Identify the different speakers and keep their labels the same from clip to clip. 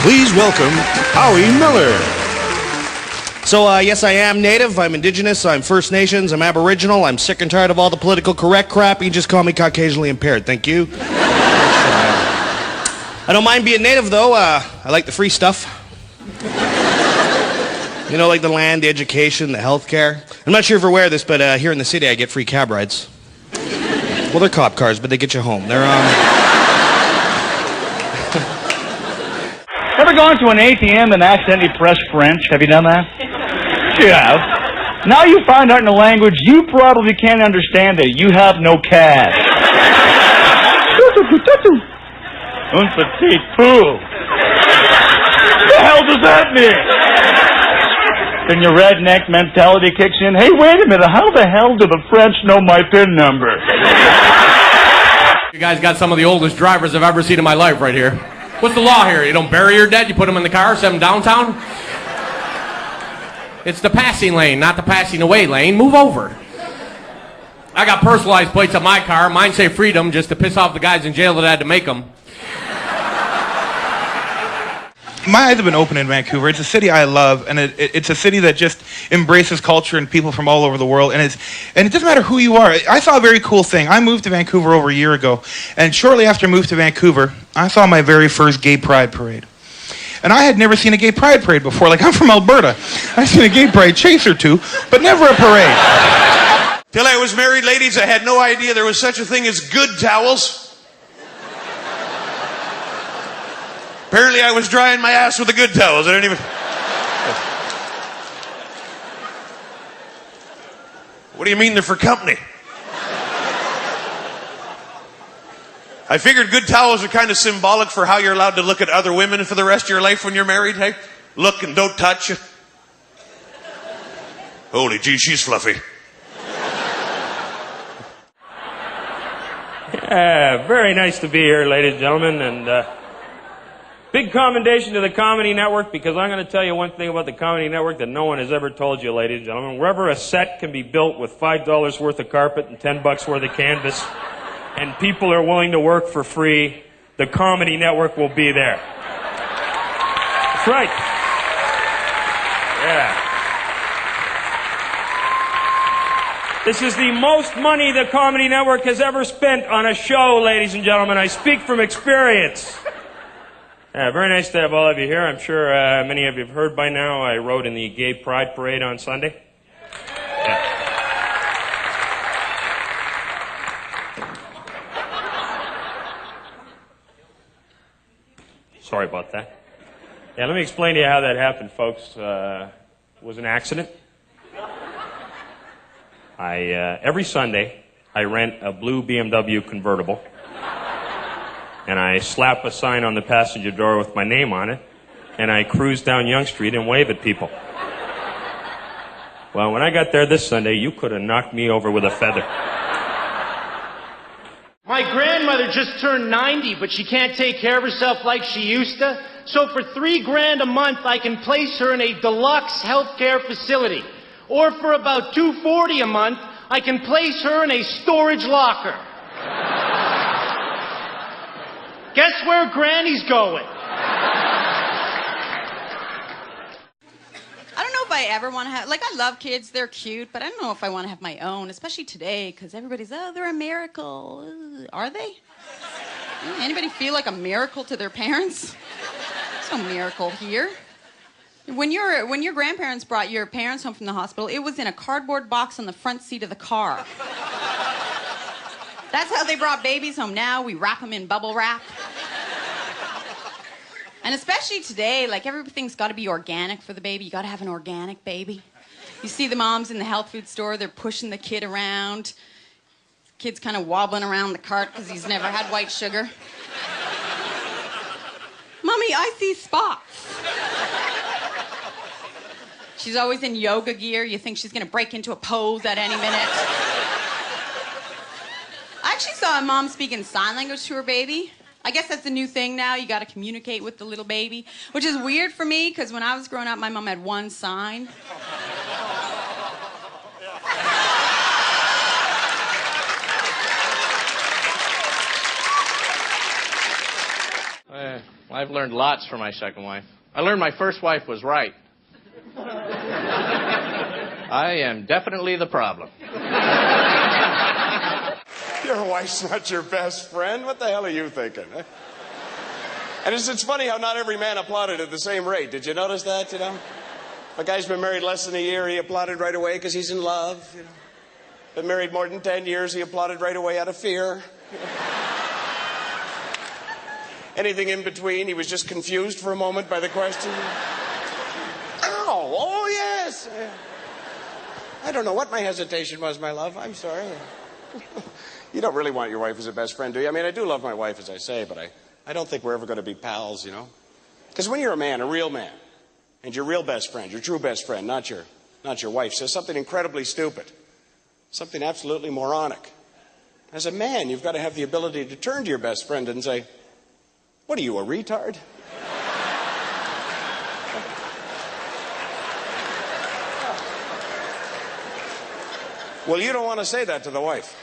Speaker 1: Please welcome Howie Miller.
Speaker 2: So, yes, I am Native, I'm Indigenous, I'm First Nations, I'm Aboriginal, I'm sick and tired of all the political correct crap. You can just call me Caucasianly impaired, thank you. I don't mind being Native, though. I like the free stuff. You know, like the land, the education, the healthcare. I'm not sure if you're aware of this, but here in the city I get free cab rides. Well, they're cop cars, but they get you home. They're,
Speaker 3: Ever gone to an ATM and accidentally pressed French? Have you done that? You have. Now you find out in a language you probably can't understand that you have no cash. Un petit peu. What the hell does that mean? Then your redneck mentality kicks in. Hey, wait a minute. How the hell do the French know my PIN number?
Speaker 4: You guys got some of the oldest drivers I've ever seen in my life right here. What's the law here? You don't bury your dead, you put them in the car, send them downtown? It's the passing lane, not the passing away lane. Move over. I got personalized plates on my car. Mine say freedom just to piss off the guys in jail that had to make them.
Speaker 5: My eyes have been open in Vancouver. It's a city I love, and it's a city that just embraces culture and people from all over the world, and it doesn't matter who you are. I saw a very cool thing. I moved to Vancouver over a year ago, and shortly after I moved to Vancouver, I saw my very first gay pride parade. And I had never seen a gay pride parade before. Like, I'm from Alberta. I've seen a gay pride chase or two, but never a parade.
Speaker 1: Till I was married, ladies, I had no idea there was such a thing as good towels. Apparently I was drying my ass with the good towels. I didn't even... What do you mean they're for company? I figured good towels are kind of symbolic for how you're allowed to look at other women for the rest of your life when you're married, hey? Look and don't touch. Holy gee, she's fluffy.
Speaker 6: Yeah, very nice to be here, ladies and gentlemen, and big commendation to the Comedy Network, because I'm going to tell you one thing about the Comedy Network that no one has ever told you, ladies and gentlemen. Wherever a set can be built with $5 worth of carpet and $10 worth of canvas, and people are willing to work for free, the Comedy Network will be there. That's right. Yeah. This is the most money the Comedy Network has ever spent on a show, ladies and gentlemen. I speak from experience. Very nice to have all of you here. I'm sure many of you have heard by now I rode in the Gay Pride Parade on Sunday. Yeah. Sorry about that. Yeah, let me explain to you how that happened, folks. It was an accident. Every Sunday, I rent a blue BMW convertible, and I slap a sign on the passenger door with my name on it, and I cruise down Yonge Street and wave at people. Well, when I got there this Sunday, you could have knocked me over with a feather.
Speaker 7: My grandmother just turned 90, but she can't take care of herself like she used to. So for $3,000 a month, I can place her in a deluxe healthcare facility. Or for about $240 a month, I can place her in a storage locker. Guess where Granny's going?
Speaker 8: I don't know if I ever want to have, like, I love kids, they're cute, but I don't know if I want to have my own, especially today, because everybody's, oh, they're a miracle. Are they? Anybody feel like a miracle to their parents? There's no miracle here. When your grandparents brought your parents home from the hospital, it was in a cardboard box on the front seat of the car. That's how they brought babies home. Now we wrap them in bubble wrap. And especially today, like, everything's got to be organic for the baby. You got to have an organic baby. You see the moms in the health food store, they're pushing the kid around. Kid's kind of wobbling around the cart because he's never had white sugar. Mommy, I see spots. She's always in yoga gear. You think she's going to break into a pose at any minute. I actually saw a mom speaking sign language to her baby. I guess that's the new thing now. You got to communicate with the little baby, which is weird for me because when I was growing up, my mom had one sign.
Speaker 9: Well, I've learned lots from my second wife. I learned my first wife was right. I am definitely the problem.
Speaker 10: Your wife's not your best friend? What the hell are you thinking? Huh? And it's funny how not every man applauded at the same rate. Did you notice that, you know? If a guy's been married less than a year, he applauded right away because he's in love, you know. Been married more than 10 years, he applauded right away out of fear. You know? Anything in between, he was just confused for a moment by the question. Oh, yes. I don't know what my hesitation was, my love. I'm sorry. You don't really want your wife as a best friend, do you? I mean, I do love my wife, as I say, but I don't think we're ever going to be pals, you know? Because when you're a man, a real man, and your real best friend, your true best friend, not your wife, says something incredibly stupid, something absolutely moronic, as a man, you've got to have the ability to turn to your best friend and say, what are you, a retard? Well, you don't want to say that to the wife.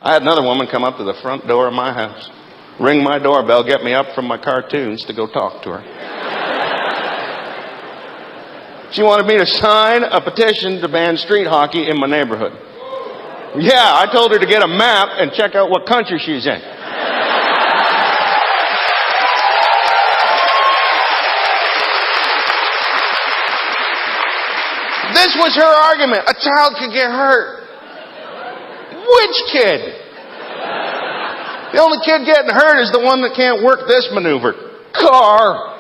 Speaker 11: I had another woman come up to the front door of my house, ring my doorbell, get me up from my cartoons to go talk to her. She wanted me to sign a petition to ban street hockey in my neighborhood. Yeah, I told her to get a map and check out what country she's in. This was her argument. A child could get hurt. Which kid? The only kid getting hurt is the one that can't work this maneuver. Car.